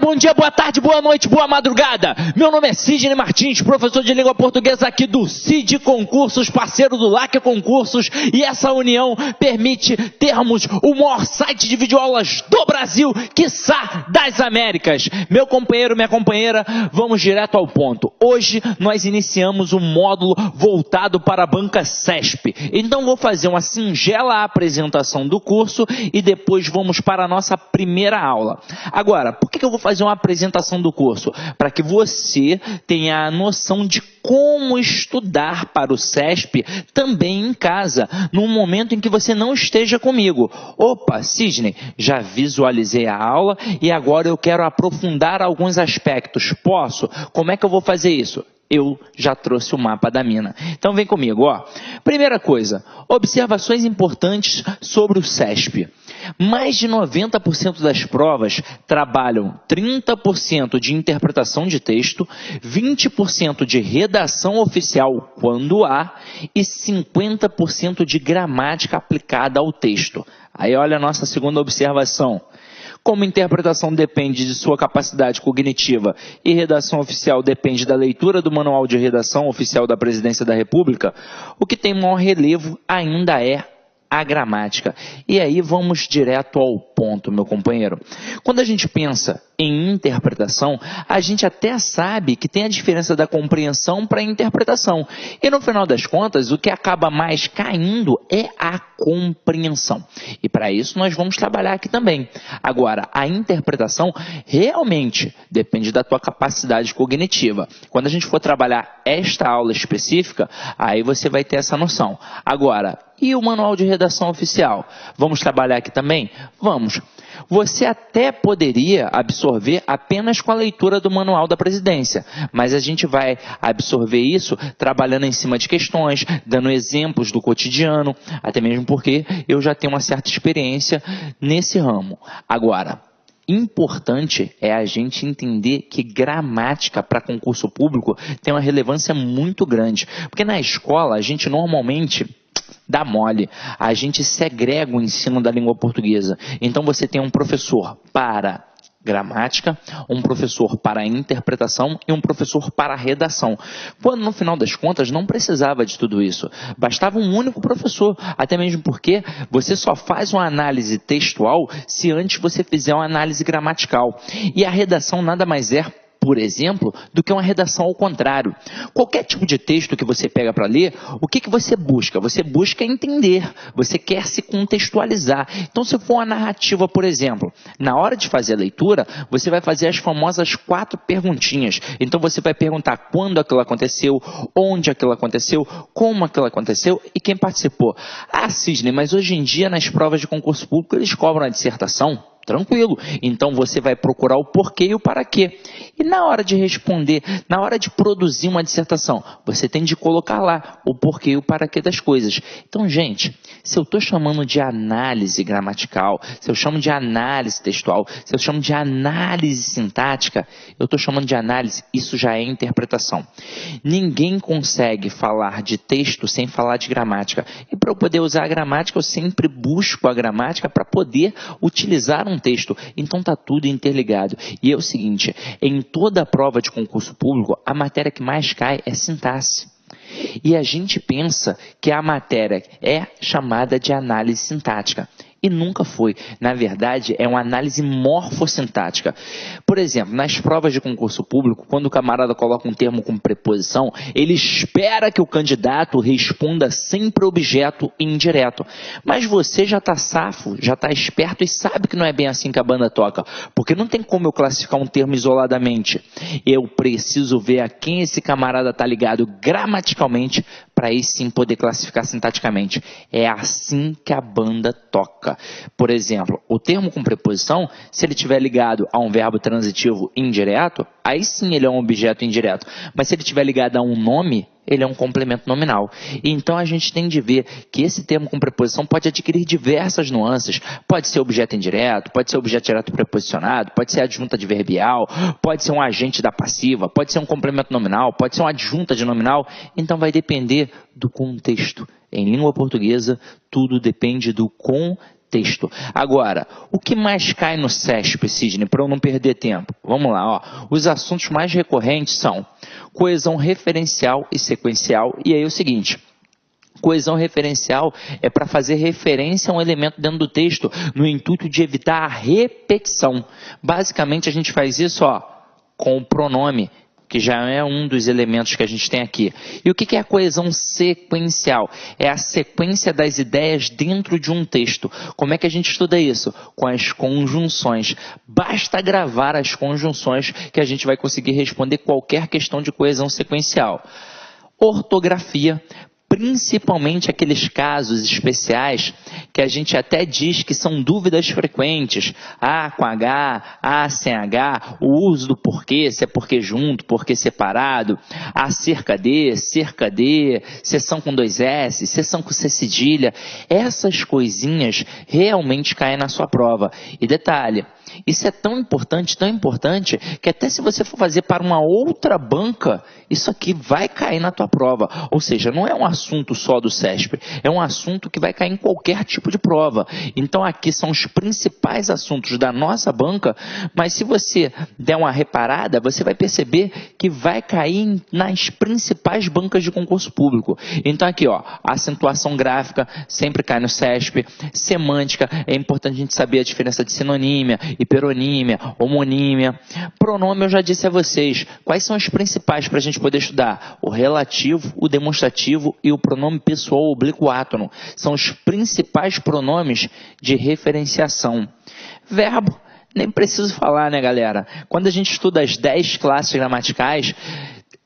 bom dia, boa tarde, boa noite, boa madrugada. Meu nome é Sidney Martins, professor de língua portuguesa aqui do CID Concursos, parceiro do LAC Concursos, e essa união permite termos o maior site de videoaulas do Brasil, quiçá das Américas. Meu companheiro, minha companheira, vamos direto ao ponto. Hoje nós iniciamos um módulo voltado para a banca CESP. Então vou fazer uma singela apresentação do curso e depois vamos para a nossa primeira aula. Agora, por que eu vou fazer uma apresentação do curso? Para que você tenha a noção de como estudar para o CESP também em casa, num momento em que você não esteja comigo. Opa, Sidney, já visualizei a aula e agora eu quero aprofundar alguns aspectos. Posso? Como é que eu vou fazer isso? Eu já trouxe o mapa da mina. Então vem comigo, ó. Primeira coisa, observações importantes sobre o CESP. Mais de 90% das provas trabalham 30% de interpretação de texto, 20% de redação oficial quando há e 50% de gramática aplicada ao texto. Aí olha a nossa segunda observação. Como interpretação depende de sua capacidade cognitiva e redação oficial depende da leitura do Manual de Redação Oficial da Presidência da República, o que tem maior relevo ainda é a gramática. E aí vamos direto ao ponto, meu companheiro. Quando a gente pensa em interpretação, a gente até sabe que tem a diferença da compreensão para a interpretação. E no final das contas, o que acaba mais caindo é a compreensão. E para isso nós vamos trabalhar aqui também. Agora, a interpretação realmente depende da tua capacidade cognitiva. Quando a gente for trabalhar esta aula específica, aí você vai ter essa noção. Agora, e o manual de redação oficial? Vamos trabalhar aqui também? Vamos. Você até poderia absorver apenas com a leitura do manual da presidência, mas a gente vai absorver isso trabalhando em cima de questões, dando exemplos do cotidiano, até mesmo porque eu já tenho uma certa experiência nesse ramo. Agora, importante é a gente entender que gramática para concurso público tem uma relevância muito grande, porque na escola a gente normalmente dá mole, a gente segrega o ensino da língua portuguesa. Então você tem um professor para gramática, um professor para interpretação e um professor para redação. Quando no final das contas não precisava de tudo isso. Bastava um único professor, até mesmo porque você só faz uma análise textual se antes você fizer uma análise gramatical. E a redação nada mais é, por exemplo, do que uma redação ao contrário. Qualquer tipo de texto que você pega para ler, o que você busca? Você busca entender, você quer se contextualizar. Então, se for uma narrativa, por exemplo, na hora de fazer a leitura, você vai fazer as famosas 4 perguntinhas. Então, você vai perguntar quando aquilo aconteceu, onde aquilo aconteceu, como aquilo aconteceu e quem participou. Ah, Sidney, mas hoje em dia, nas provas de concurso público, eles cobram a dissertação? Tranquilo. Então você vai procurar o porquê e o para quê. E na hora de responder, na hora de produzir uma dissertação, você tem de colocar lá o porquê e o para quê das coisas. Então, gente, se eu estou chamando de análise gramatical, se eu chamo de análise textual, se eu chamo de análise sintática, eu estou chamando de análise, isso já é interpretação. Ninguém consegue falar de texto sem falar de gramática. E para eu poder usar a gramática, eu sempre busco a gramática para poder utilizar um texto. Então está tudo interligado. E é o seguinte, em toda a prova de concurso público, a matéria que mais cai é sintaxe. E a gente pensa que a matéria é chamada de análise sintática. E nunca foi. Na verdade, é uma análise morfossintática. Por exemplo, nas provas de concurso público, quando o camarada coloca um termo com preposição, ele espera que o candidato responda sempre objeto e indireto. Mas você já está safo, já está esperto e sabe que não é bem assim que a banda toca. Porque não tem como eu classificar um termo isoladamente. Eu preciso ver a quem esse camarada está ligado gramaticalmente para aí sim poder classificar sintaticamente. É assim que a banda toca. Por exemplo, o termo com preposição, se ele estiver ligado a um verbo transitivo indireto, aí sim ele é um objeto indireto. Mas se ele estiver ligado a um nome, ele é um complemento nominal. E então a gente tem de ver que esse termo com preposição pode adquirir diversas nuances. Pode ser objeto indireto, pode ser objeto direto preposicionado, pode ser adjunta adverbial, pode ser um agente da passiva, pode ser um complemento nominal, pode ser uma adjunta de nominal. Então vai depender do contexto. Em língua portuguesa, tudo depende do contexto. texto. Agora, o que mais cai no CESP, Sidney, para eu não perder tempo? Vamos lá, ó. Os assuntos mais recorrentes são coesão referencial e sequencial. E aí é o seguinte, coesão referencial é para fazer referência a um elemento dentro do texto no intuito de evitar a repetição. Basicamente, a gente faz isso, ó, com o pronome, que já é um dos elementos que a gente tem aqui. E o que é a coesão sequencial? É a sequência das ideias dentro de um texto. Como é que a gente estuda isso? Com as conjunções. Basta gravar as conjunções que a gente vai conseguir responder qualquer questão de coesão sequencial. Ortografia, principalmente aqueles casos especiais que a gente até diz que são dúvidas frequentes, A com H, A sem H, o uso do porquê, se é porquê junto, porquê separado, A cerca de, seção com 2 S, seção com C cedilha, essas coisinhas realmente caem na sua prova. E detalhe, isso é tão importante, que até se você for fazer para uma outra banca, isso aqui vai cair na tua prova. Ou seja, não é um assunto só do CESP, é um assunto que vai cair em qualquer tipo de prova. Então aqui são os principais assuntos da nossa banca, mas se você der uma reparada, você vai perceber que vai cair nas principais bancas de concurso público. Então aqui, ó, acentuação gráfica sempre cai no CESP, semântica, é importante a gente saber a diferença de sinonímia, hiperonímia, homonímia. Pronome eu já disse a vocês. Quais são os principais para a gente poder estudar? O relativo, o demonstrativo e o pronome pessoal oblíquo átono. São os principais pronomes de referenciação. Verbo, nem preciso falar, né, galera? Quando a gente estuda as 10 classes gramaticais,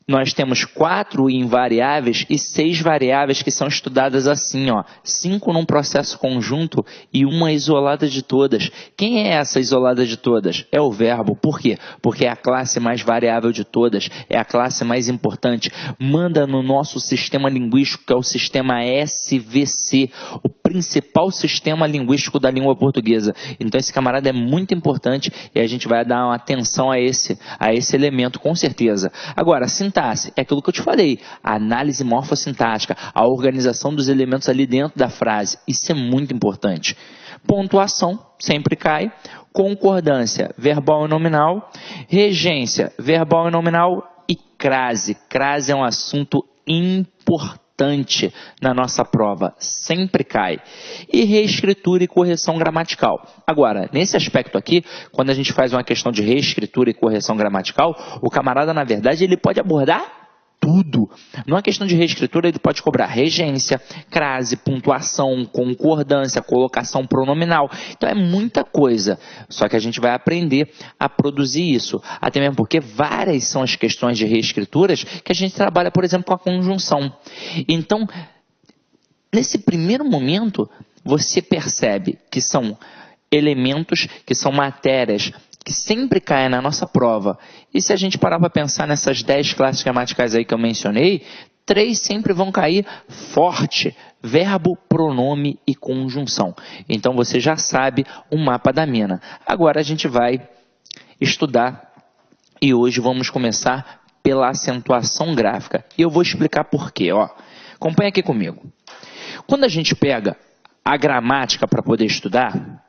nós temos 4 invariáveis e 6 variáveis que são estudadas assim, ó. 5 num processo conjunto e uma isolada de todas. Quem é essa isolada de todas? É o verbo. Por quê? Porque é a classe mais variável de todas, é a classe mais importante. Manda no nosso sistema linguístico, que é o sistema SVC, o principal sistema linguístico da língua portuguesa. Então esse camarada é muito importante e a gente vai dar uma atenção a esse elemento, com certeza. Agora, sintaxe, é aquilo que eu te falei, a análise morfossintática, a organização dos elementos ali dentro da frase, isso é muito importante. Pontuação, sempre cai. Concordância, verbal e nominal. Regência, verbal e nominal. E crase. Crase é um assunto importante na nossa prova, sempre cai. E reescritura e correção gramatical. Agora, nesse aspecto aqui, quando a gente faz uma questão de reescritura e correção gramatical, o camarada, na verdade, ele pode abordar tudo. Numa questão de reescritura, ele pode cobrar regência, crase, pontuação, concordância, colocação pronominal. Então é muita coisa. Só que a gente vai aprender a produzir isso. Até mesmo porque várias são as questões de reescrituras que a gente trabalha, por exemplo, com a conjunção. Então, nesse primeiro momento, você percebe que são elementos, que são matérias que sempre caem na nossa prova. E se a gente parar para pensar nessas 10 classes gramaticais aí que eu mencionei, 3 sempre vão cair forte: verbo, pronome e conjunção. Então você já sabe o mapa da mina. Agora a gente vai estudar e hoje vamos começar pela acentuação gráfica. E eu vou explicar por quê. Ó. Acompanha aqui comigo. Quando a gente pega a gramática para poder estudar,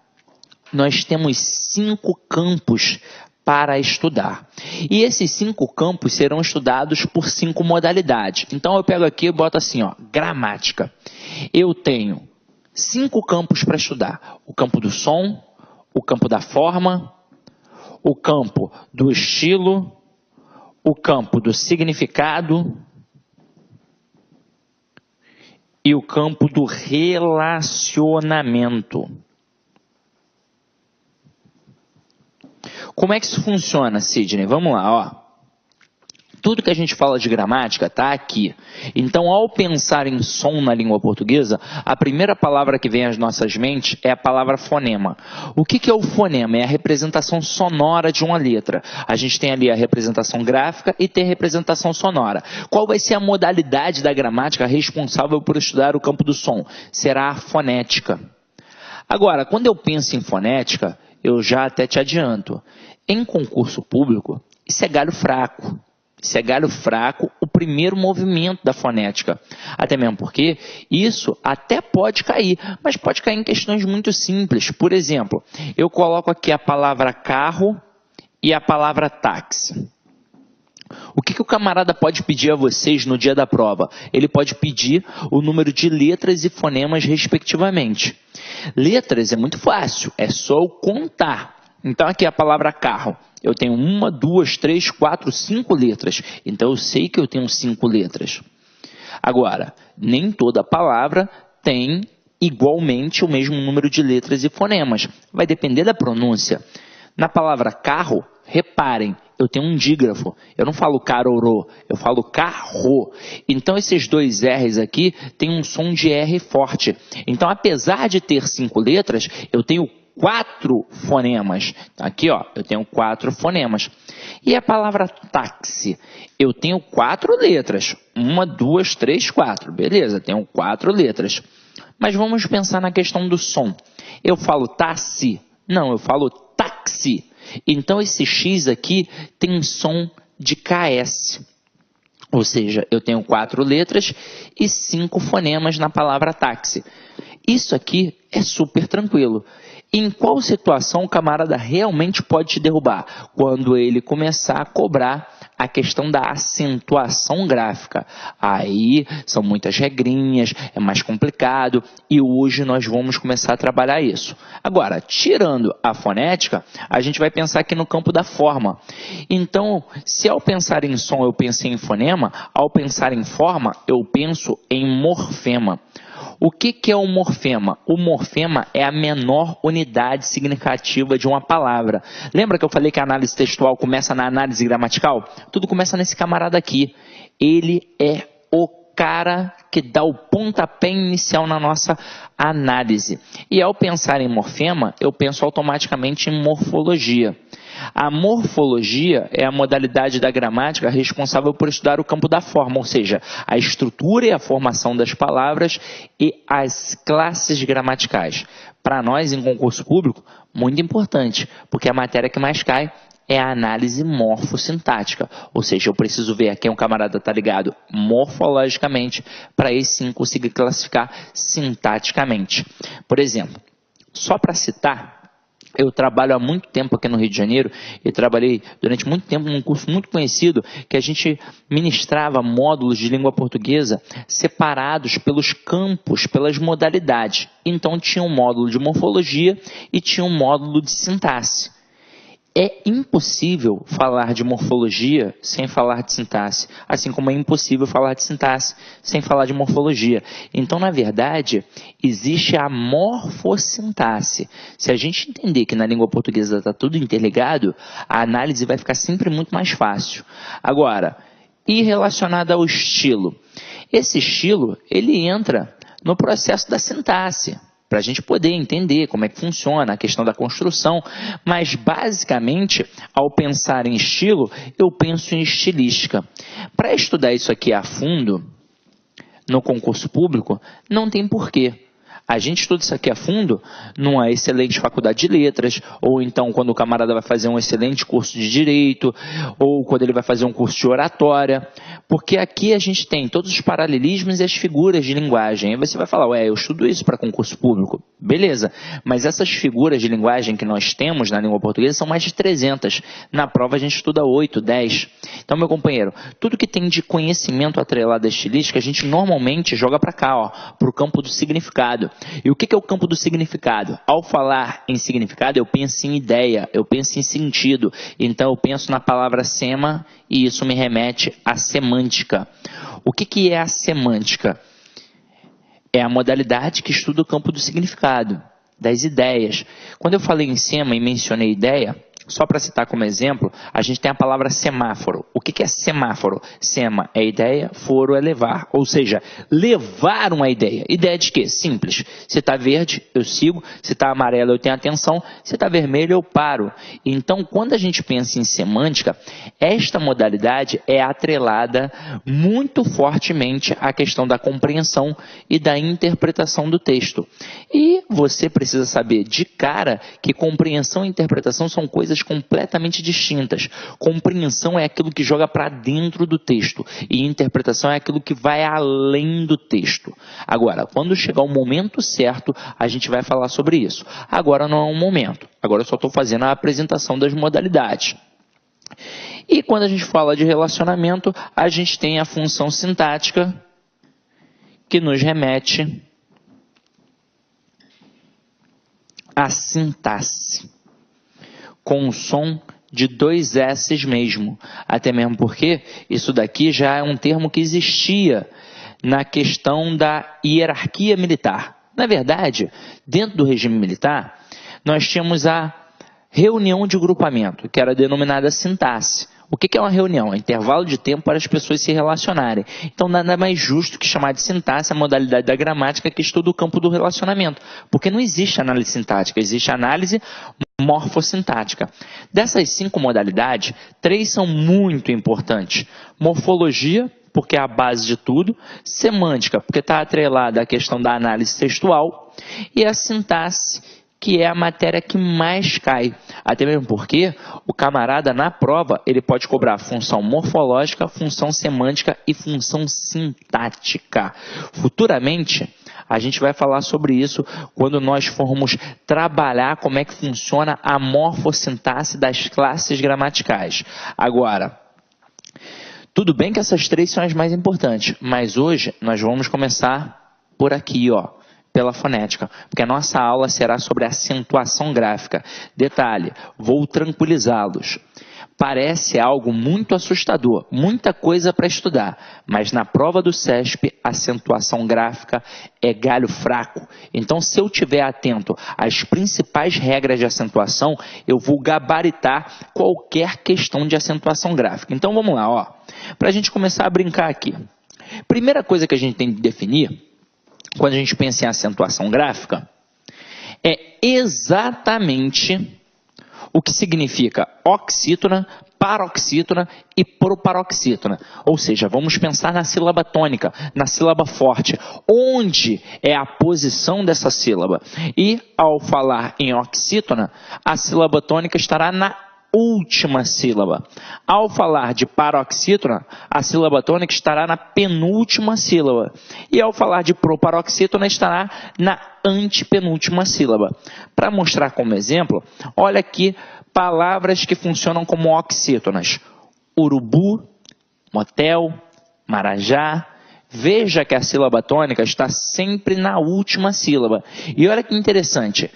nós temos 5 campos para estudar. E esses 5 campos serão estudados por 5 modalidades. Então eu pego aqui e boto assim, ó, gramática. Eu tenho 5 campos para estudar. O campo do som, o campo da forma, o campo do estilo, o campo do significado e o campo do relacionamento. Como é que isso funciona, Sidney? Vamos lá, ó. Tudo que a gente fala de gramática está aqui. Então, ao pensar em som na língua portuguesa, a primeira palavra que vem às nossas mentes é a palavra fonema. O que é o fonema? É a representação sonora de uma letra. A gente tem ali a representação gráfica e tem a representação sonora. Qual vai ser a modalidade da gramática responsável por estudar o campo do som? Será a fonética. Agora, quando eu penso em fonética, eu já até te adianto, em concurso público, isso é galho fraco. Se é galho fraco, o primeiro movimento da fonética. Até mesmo porque isso até pode cair, mas pode cair em questões muito simples. Por exemplo, eu coloco aqui a palavra carro e a palavra táxi. O que o camarada pode pedir a vocês no dia da prova? Ele pode pedir o número de letras e fonemas respectivamente. Letras é muito fácil, é só eu contar. Então aqui a palavra carro. Eu tenho 1, 2, 3, 4, 5 letras. Então eu sei que eu tenho 5 letras. Agora, nem toda palavra tem igualmente o mesmo número de letras e fonemas. Vai depender da pronúncia. Na palavra carro, reparem, eu tenho um dígrafo. Eu não falo carorô, eu falo carro. Então esses dois R's aqui têm um som de R forte. Então apesar de ter 5 letras, eu tenho 4 fonemas. Aqui, ó, eu tenho 4 fonemas. E a palavra táxi? Eu tenho 4 letras. 1, 2, 3, 4. Beleza, tenho 4 letras. Mas vamos pensar na questão do som. Eu falo táxi? Não, eu falo táxi. Então esse X aqui tem um som de KS. Ou seja, eu tenho 4 letras e 5 fonemas na palavra táxi. Isso aqui é super tranquilo. Em qual situação o camarada realmente pode te derrubar? Quando ele começar a cobrar a questão da acentuação gráfica. Aí são muitas regrinhas, é mais complicado e hoje nós vamos começar a trabalhar isso. Agora, tirando a fonética, a gente vai pensar aqui no campo da forma. Então, se ao pensar em som eu pensei em fonema, ao pensar em forma eu penso em morfema. O que é um morfema? O morfema é a menor unidade significativa de uma palavra. Lembra que eu falei que a análise textual começa na análise gramatical? Tudo começa nesse camarada aqui. Ele é o cara que dá o pontapé inicial na nossa análise. E ao pensar em morfema, eu penso automaticamente em morfologia. A morfologia é a modalidade da gramática responsável por estudar o campo da forma, ou seja, a estrutura e a formação das palavras e as classes gramaticais. Para nós, em concurso público, muito importante, porque a matéria que mais cai é a análise morfossintática, ou seja, eu preciso ver a quem o camarada está ligado morfologicamente para aí sim conseguir classificar sintaticamente. Por exemplo, só para citar, eu trabalho há muito tempo aqui no Rio de Janeiro e trabalhei durante muito tempo num curso muito conhecido que a gente ministrava módulos de língua portuguesa separados pelos campos, pelas modalidades. Então tinha um módulo de morfologia e tinha um módulo de sintaxe. É impossível falar de morfologia sem falar de sintaxe, assim como é impossível falar de sintaxe sem falar de morfologia. Então, na verdade, existe a morfossintaxe. Se a gente entender que na língua portuguesa está tudo interligado, a análise vai ficar sempre muito mais fácil. Agora, e relacionada ao estilo? Esse estilo, ele entra no processo da sintaxe, para a gente poder entender como é que funciona a questão da construção, mas basicamente, ao pensar em estilo, eu penso em estilística. Para estudar isso aqui a fundo, no concurso público, não tem porquê. A gente estuda isso aqui a fundo numa excelente faculdade de letras, ou então quando o camarada vai fazer um excelente curso de direito, ou quando ele vai fazer um curso de oratória, porque aqui a gente tem todos os paralelismos e as figuras de linguagem. Aí você vai falar, ué, eu estudo isso para concurso público. Beleza, mas essas figuras de linguagem que nós temos na língua portuguesa são mais de 300. Na prova a gente estuda 8, 10. Então, meu companheiro, tudo que tem de conhecimento atrelado à estilística, a gente normalmente joga para cá, para o campo do significado. E o que é o campo do significado? Ao falar em significado, eu penso em ideia, eu penso em sentido. Então, eu penso na palavra sema e isso me remete à semântica. O que é a semântica? É a modalidade que estuda o campo do significado, das ideias. Quando eu falei em sema e mencionei ideia, só para citar como exemplo, a gente tem a palavra semáforo. O que é semáforo? Sema é ideia, foro é levar. Ou seja, levar uma ideia. Ideia de quê? Simples. Se está verde, eu sigo. Se está amarelo, eu tenho atenção. Se está vermelho, eu paro. Então, quando a gente pensa em semântica, esta modalidade é atrelada muito fortemente à questão da compreensão e da interpretação do texto. E você precisa saber de cara que compreensão e interpretação são coisas coisas completamente distintas. Compreensão é aquilo que joga para dentro do texto e interpretação é aquilo que vai além do texto. Agora, quando chegar o momento certo, a gente vai falar sobre isso. Agora não é um momento. Agora eu só estou fazendo a apresentação das modalidades. E quando a gente fala de relacionamento, a gente tem a função sintática que nos remete à sintaxe, com o som de 2 S's mesmo. Até mesmo porque isso daqui já é um termo que existia na questão da hierarquia militar. Na verdade, dentro do regime militar, nós tínhamos a reunião de grupamento, que era denominada sintaxe. O que é uma reunião? É um intervalo de tempo para as pessoas se relacionarem. Então, nada mais justo que chamar de sintaxe a modalidade da gramática que estuda o campo do relacionamento. Porque não existe análise sintática, existe análise morfossintática. Dessas 5 modalidades, 3 são muito importantes. Morfologia, porque é a base de tudo. Semântica, porque está atrelada à questão da análise textual. E a sintaxe, que é a matéria que mais cai. Até mesmo porque o camarada na prova, ele pode cobrar função morfológica, função semântica e função sintática. Futuramente, a gente vai falar sobre isso quando nós formos trabalhar como é que funciona a morfossintaxe das classes gramaticais. Agora, tudo bem que essas 3 são as mais importantes, mas hoje nós vamos começar por aqui, ó. Pela fonética, porque a nossa aula será sobre acentuação gráfica. Detalhe, vou tranquilizá-los. Parece algo muito assustador, muita coisa para estudar, mas na prova do CESP, acentuação gráfica é galho fraco. Então, se eu estiver atento às principais regras de acentuação, eu vou gabaritar qualquer questão de acentuação gráfica. Então, vamos lá, ó. Para a gente começar a brincar aqui. Primeira coisa que a gente tem que definir quando a gente pensa em acentuação gráfica, é exatamente o que significa oxítona, paroxítona e proparoxítona. Ou seja, vamos pensar na sílaba tônica, na sílaba forte, onde é a posição dessa sílaba. E, ao falar em oxítona, a sílaba tônica estará na última sílaba. Ao falar de paroxítona, a sílaba tônica estará na penúltima sílaba. E ao falar de proparoxítona, estará na antepenúltima sílaba. Para mostrar como exemplo, olha aqui palavras que funcionam como oxítonas. Urubu, motel, marajá. Veja que a sílaba tônica está sempre na última sílaba. E olha que interessante.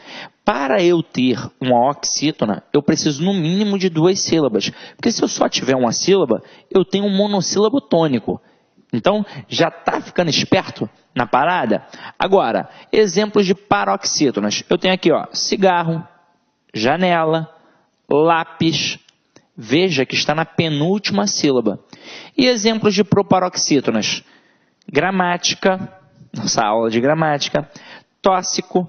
Para eu ter uma oxítona, eu preciso no mínimo de 2 sílabas. Porque se eu só tiver uma sílaba, eu tenho um monossílabo tônico. Então, já está ficando esperto na parada? Agora, exemplos de paroxítonas. Eu tenho aqui, ó, cigarro, janela, lápis. Veja que está na penúltima sílaba. E exemplos de proparoxítonas. Gramática, nossa aula de gramática, tóxico,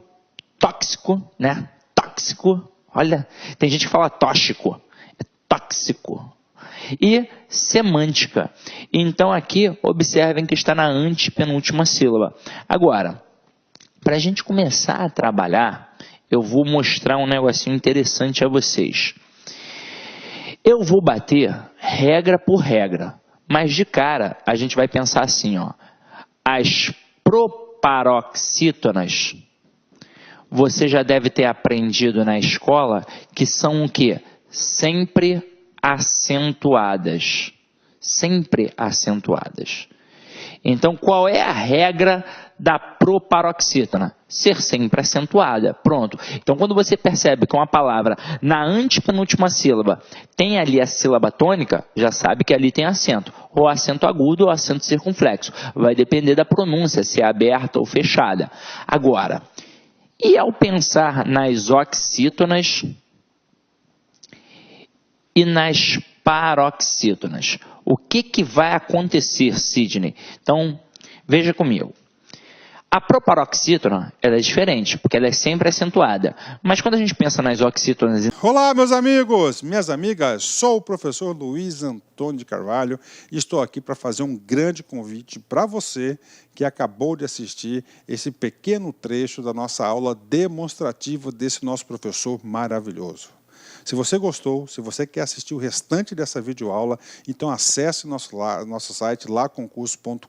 né? Tóxico, olha, tem gente que fala tóxico, é tóxico. E semântica. Então aqui, observem que está na antepenúltima sílaba. Agora, para a gente começar a trabalhar, eu vou mostrar um negocinho interessante a vocês. Eu vou bater regra por regra, mas de cara a gente vai pensar assim, ó. As proparoxítonas, você já deve ter aprendido na escola que são o quê? Sempre acentuadas. Sempre acentuadas. Então, qual é a regra da proparoxítona? Ser sempre acentuada. Pronto. Então, quando você percebe que uma palavra na antepenúltima sílaba tem ali a sílaba tônica, já sabe que ali tem acento. Ou acento agudo ou acento circunflexo. Vai depender da pronúncia, se é aberta ou fechada. Agora, e ao pensar nas oxítonas e nas paroxítonas, o que vai acontecer, Sidney? Então, veja comigo. A proparoxítona, ela é diferente, porque ela é sempre acentuada. Mas quando a gente pensa nas oxítonas... Olá, meus amigos, minhas amigas, sou o professor Luiz Antônio de Carvalho e estou aqui para fazer um grande convite para você que acabou de assistir esse pequeno trecho da nossa aula demonstrativa desse nosso professor maravilhoso. Se você gostou, se você quer assistir o restante dessa videoaula, então acesse nosso site laconcurso.com.br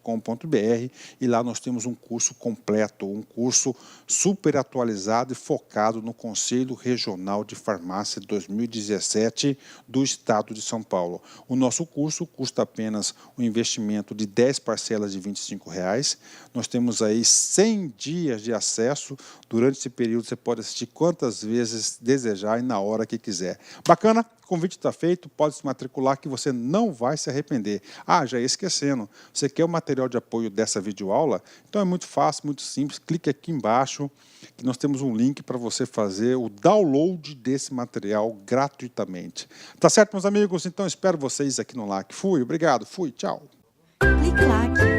e lá nós temos um curso completo, um curso super atualizado e focado no Conselho Regional de Farmácia 2017 do Estado de São Paulo. O nosso curso custa apenas um investimento de 10 parcelas de R$ 25. Nós temos aí 100 dias de acesso. Durante esse período você pode assistir quantas vezes desejar e na hora que quiser. Bacana? O convite está feito, pode se matricular que você não vai se arrepender. Ah, já ia esquecendo, você quer o material de apoio dessa videoaula? Então é muito fácil, muito simples, clique aqui embaixo que nós temos um link para você fazer o download desse material gratuitamente. Tá certo, meus amigos? Então espero vocês aqui no LAC. Fui, obrigado, fui, tchau. Clique LAC.